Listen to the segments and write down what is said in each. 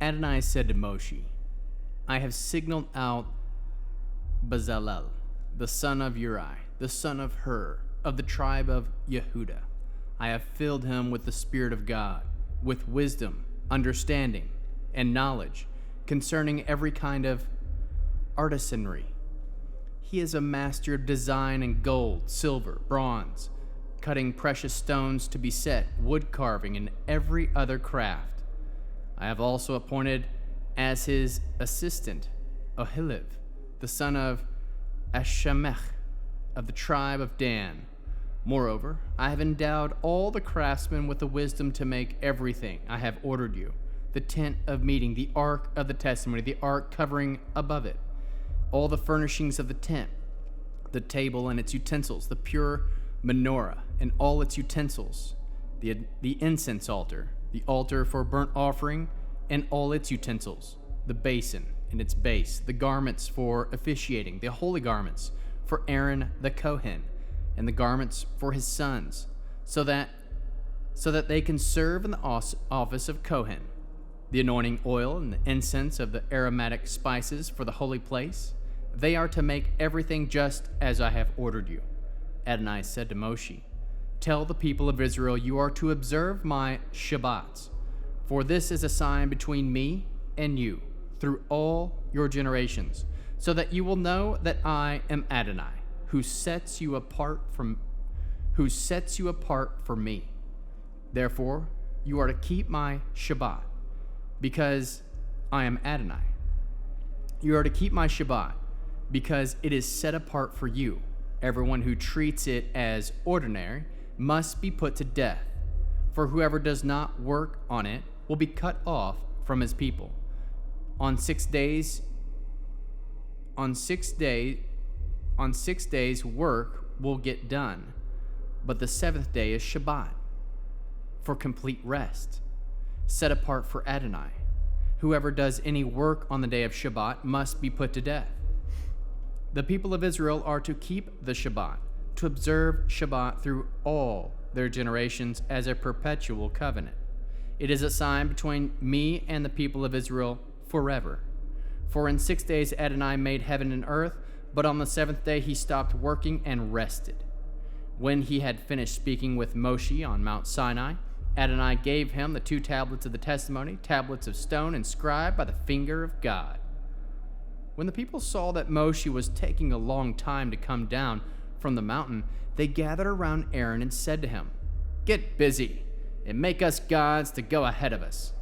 Adonai said to Moshe, I have signaled out Bezalel, the son of Uri, the son of Hur, of the tribe of Yehudah. I have filled him with the Spirit of God, with wisdom, understanding, and knowledge concerning every kind of artisanry. He is a master of design in gold, silver, bronze, cutting precious stones to be set, wood carving, and every other craft. I have also appointed as his assistant Oholiv, the son of Ashemech, of the tribe of Dan. Moreover, I have endowed all the craftsmen with the wisdom to make everything I have ordered you: the tent of meeting, the ark of the testimony, the ark covering above it, all the furnishings of the tent, the table and its utensils, the pure menorah and all its utensils, the incense altar, the altar for burnt offering and all its utensils, the basin and its base, the garments for officiating, the holy garments for Aaron the Kohen, and the garments for his sons, so that they can serve in the office of Kohen, the anointing oil and the incense of the aromatic spices for the holy place. They are to make everything just as I have ordered you. Adonai said to Moshe, Tell the people of Israel, you are to observe my Shabbats, for this is a sign between me and you through all your generations, so that you will know that I am Adonai, who sets you apart for me. Therefore, you are to keep my Shabbat, because I am Adonai. You are to keep my Shabbat, because it is set apart for you. Everyone who treats it as ordinary must be put to death, for whoever does not work on it will be cut off from his people. On 6 days work will get done, but the seventh day is Shabbat, for complete rest, set apart for Adonai. Whoever does any work on the day of Shabbat must be put to death. The people of Israel are to keep the Shabbat, to observe Shabbat through all their generations as a perpetual covenant. It is a sign between me and the people of Israel forever. For in 6 days Adonai made heaven and earth, but on the seventh day he stopped working and rested. When he had finished speaking with Moshe on Mount Sinai, Adonai gave him the 2 tablets of the testimony, tablets of stone inscribed by the finger of God. When the people saw that Moshe was taking a long time to come down from the mountain, they gathered around Aaron and said to him, Get busy and make us gods to go ahead of us.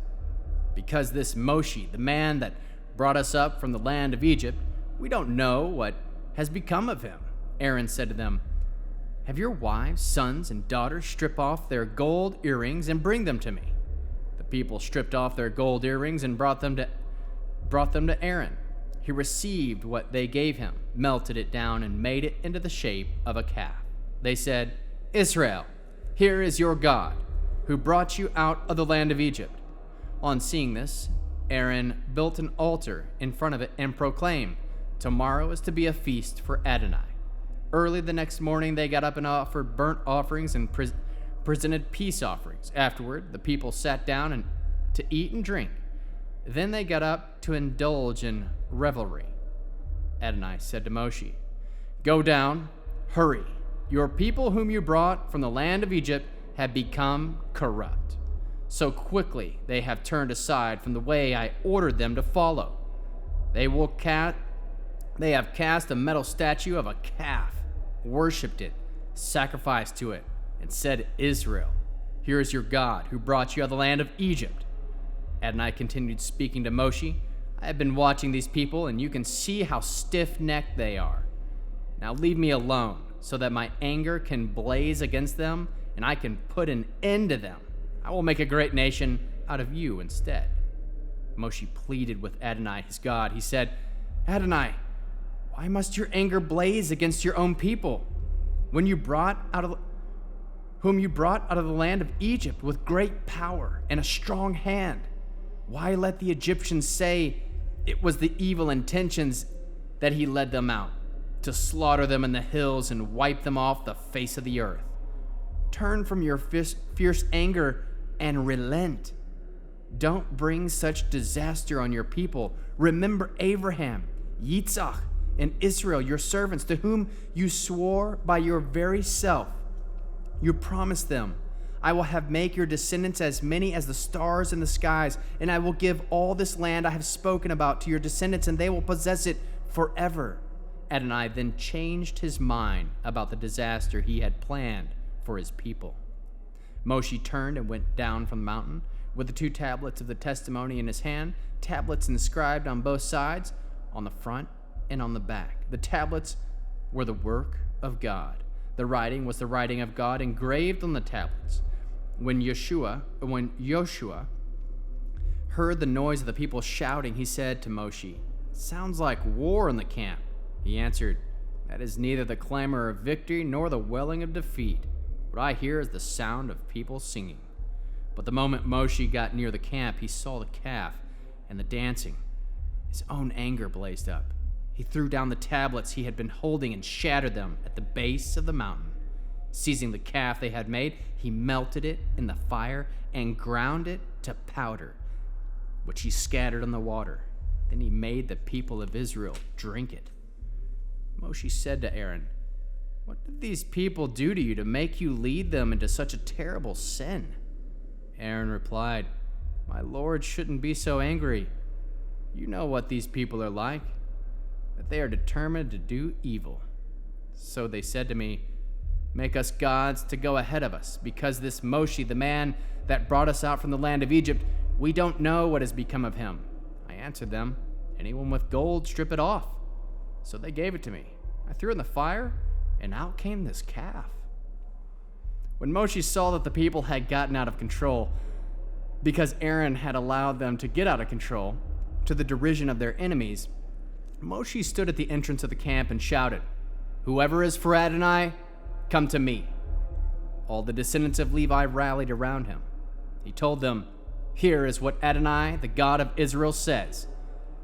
Because this Moshe, the man that brought us up from the land of Egypt, we don't know what has become of him. Aaron said to them, Have your wives, sons, and daughters strip off their gold earrings and bring them to me. The people stripped off their gold earrings and brought them to Aaron. He received what they gave him, melted it down, and made it into the shape of a calf. They said, Israel, here is your God, who brought you out of the land of Egypt. On seeing this, Aaron built an altar in front of it and proclaimed, Tomorrow is to be a feast for Adonai. Early the next morning they got up and offered burnt offerings and presented peace offerings. Afterward, the people sat down and to eat and drink. Then they got up to indulge in revelry. Adonai said to Moshe, Go down, hurry. Your people whom you brought from the land of Egypt have become corrupt. So quickly they have turned aside from the way I ordered them to follow. They have cast a metal statue of a calf, worshipped it, sacrificed to it, and said, Israel, here is your God who brought you out of the land of Egypt. Adonai continued speaking to Moshe, I have been watching these people, and you can see how stiff-necked they are. Now leave me alone, so that my anger can blaze against them, and I can put an end to them. I will make a great nation out of you instead. Moshe pleaded with Adonai, his God. He said, Adonai, why must your anger blaze against your own people, whom you brought out of the land of Egypt with great power and a strong hand? Why let the Egyptians say it was the evil intentions that he led them out, to slaughter them in the hills and wipe them off the face of the earth? Turn from your fierce anger and relent. Don't bring such disaster on your people. Remember Abraham, Yitzhak, and Israel, your servants, to whom you swore by your very self. You promised them, I will have make your descendants as many as the stars in the skies, and I will give all this land I have spoken about to your descendants, and they will possess it forever. Adonai then changed his mind about the disaster he had planned for his people. Moshe turned and went down from the mountain with the 2 tablets of the testimony in his hand, tablets inscribed on both sides, on the front and on the back. The tablets were the work of God. The writing was the writing of God engraved on the tablets. When Joshua heard the noise of the people shouting, he said to Moshe, "Sounds like war in the camp." He answered, "That is neither the clamor of victory nor the wailing of defeat. What I hear is the sound of people singing." But the moment Moshe got near the camp, he saw the calf and the dancing. His own anger blazed up. He threw down the tablets he had been holding and shattered them at the base of the mountain. Seizing the calf they had made, he melted it in the fire and ground it to powder, which he scattered on the water. Then he made the people of Israel drink it. Moshe said to Aaron, "What did these people do to you to make you lead them into such a terrible sin?" Aaron replied, "My Lord shouldn't be so angry. You know what these people are like, that they are determined to do evil. So they said to me, 'Make us gods to go ahead of us, because this Moshe, the man that brought us out from the land of Egypt, we don't know what has become of him.' I answered them, 'Anyone with gold, strip it off.' So they gave it to me. I threw it in the fire, and out came this calf." When Moshe saw that the people had gotten out of control, because Aaron had allowed them to get out of control, to the derision of their enemies, Moshe stood at the entrance of the camp and shouted, "Whoever is for Adonai, come to me." All the descendants of Levi rallied around him. He told them, "Here is what Adonai, the God of Israel, says.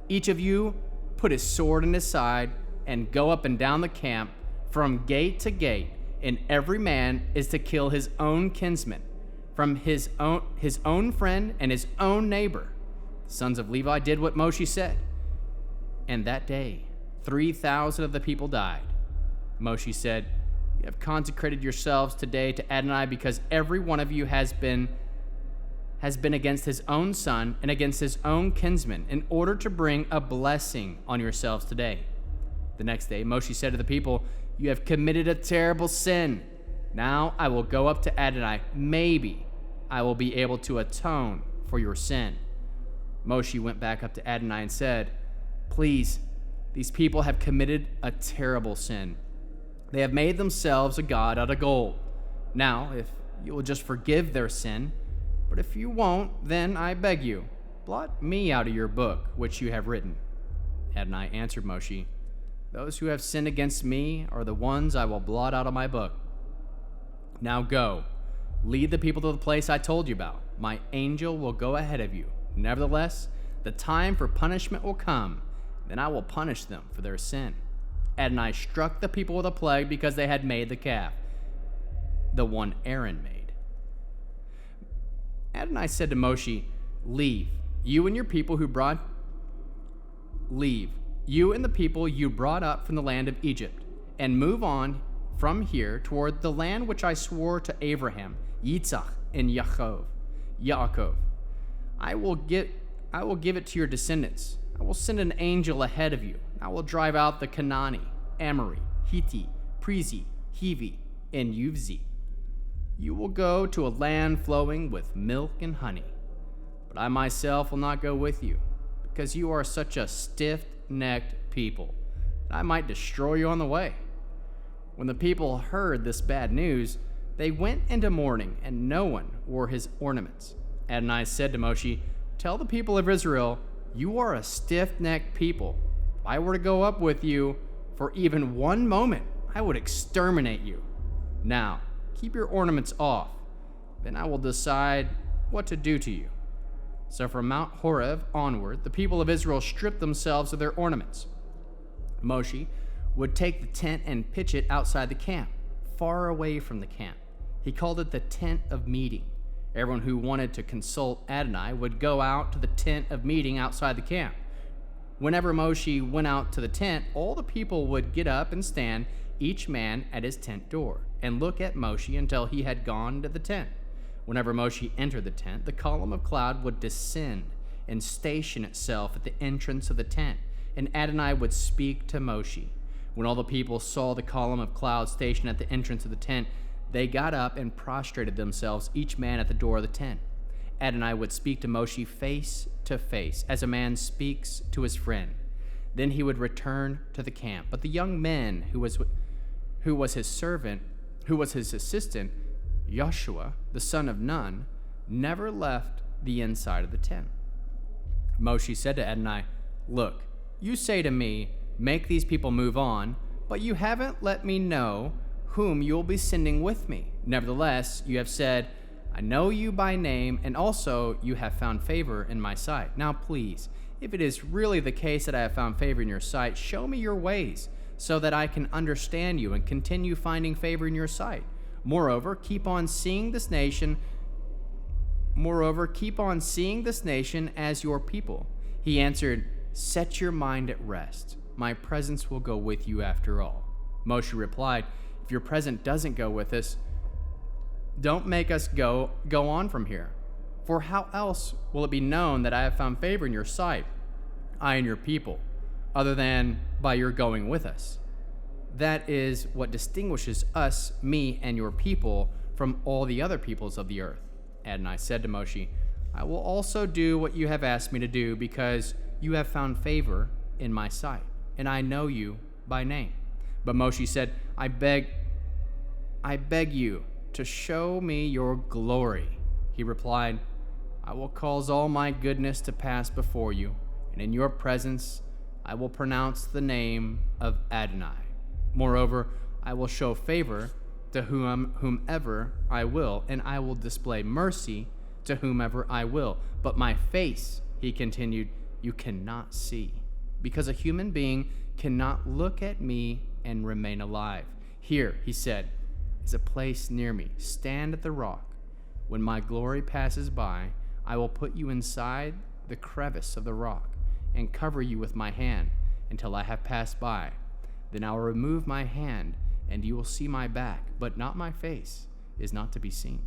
Each of you put his sword in his side and go up and down the camp from gate to gate, and every man is to kill his own kinsman, from his own friend and his own neighbor." The sons of Levi did what Moshe said. And that day, 3,000 of the people died. Moshe said, "You have consecrated yourselves today to Adonai because every one of you has been against his own son and against his own kinsman, in order to bring a blessing on yourselves today." The next day, Moshe said to the people, "You have committed a terrible sin. Now I will go up to Adonai. Maybe I will be able to atone for your sin." Moshe went back up to Adonai and said, "Please, these people have committed a terrible sin. They have made themselves a god out of gold. Now, if you will just forgive their sin, but if you won't, then I beg you, blot me out of your book, which you have written." Adonai answered Moshe, "Those who have sinned against me are the ones I will blot out of my book. Now go, lead the people to the place I told you about. My angel will go ahead of you. Nevertheless, the time for punishment will come. Then I will punish them for their sin." Adonai struck the people with a plague because they had made the calf, the one Aaron made. Adonai said to Moshe, Leave, you and the people you brought up from the land of Egypt, and move on from here toward the land which I swore to Abraham, Yitzhak, and Yaakov. I will give it to your descendants. I will send an angel ahead of you. I will drive out the Canaanite, Amorite, Hittite, Perizi, Hivi, and Yuvzi. You will go to a land flowing with milk and honey. But I myself will not go with you, because you are such a stiff-necked people, that I might destroy you on the way." When the people heard this bad news, they went into mourning, and no one wore his ornaments. Adonai said to Moshe, "Tell the people of Israel, you are a stiff-necked people. If I were to go up with you for even one moment, I would exterminate you. Now, keep your ornaments off. Then I will decide what to do to you." So from Mount Horeb onward, the people of Israel stripped themselves of their ornaments. Moshe would take the tent and pitch it outside the camp, far away from the camp. He called it the tent of meeting. Everyone who wanted to consult Adonai would go out to the tent of meeting outside the camp. Whenever Moshe went out to the tent, all the people would get up and stand, each man at his tent door, and look at Moshe until he had gone to the tent. Whenever Moshe entered the tent, the column of cloud would descend and station itself at the entrance of the tent, and Adonai would speak to Moshe. When all the people saw the column of cloud stationed at the entrance of the tent, they got up and prostrated themselves, each man at the door of the tent. Adonai would speak to Moshe face to face, as a man speaks to his friend. Then he would return to the camp. But the young man who was his assistant, Joshua, the son of Nun, never left the inside of the tent. Moshe said to Adonai, "Look, you say to me, 'Make these people move on,' but you haven't let me know whom you will be sending with me. Nevertheless, you have said, 'I know you by name, and also you have found favor in my sight.' Now please, if it is really the case that I have found favor in your sight, show me your ways, so that I can understand you and continue finding favor in your sight. Moreover, keep on seeing this nation as your people." He answered, "Set your mind at rest. My presence will go with you after all." Moshe replied, "If your presence doesn't go with us, don't make us go on from here. For how else will it be known that I have found favor in your sight, I and your people, other than by your going with us? That is what distinguishes us, me and your people, from all the other peoples of the earth." Adonai said to Moshe, "I will also do what you have asked me to do, because you have found favor in my sight, and I know you by name." But Moshe said, I beg you to show me your glory." He replied, "I will cause all my goodness to pass before you, and in your presence I will pronounce the name of Adonai. Moreover, I will show favor to whomever I will, and I will display mercy to whomever I will. But my face," he continued, "you cannot see, because a human being cannot look at me and remain alive. Here," he said, "is a place near me. Stand at the rock. When my glory passes by, I will put you inside the crevice of the rock and cover you with my hand until I have passed by. Then I will remove my hand, and you will see my back, but not my face is not to be seen."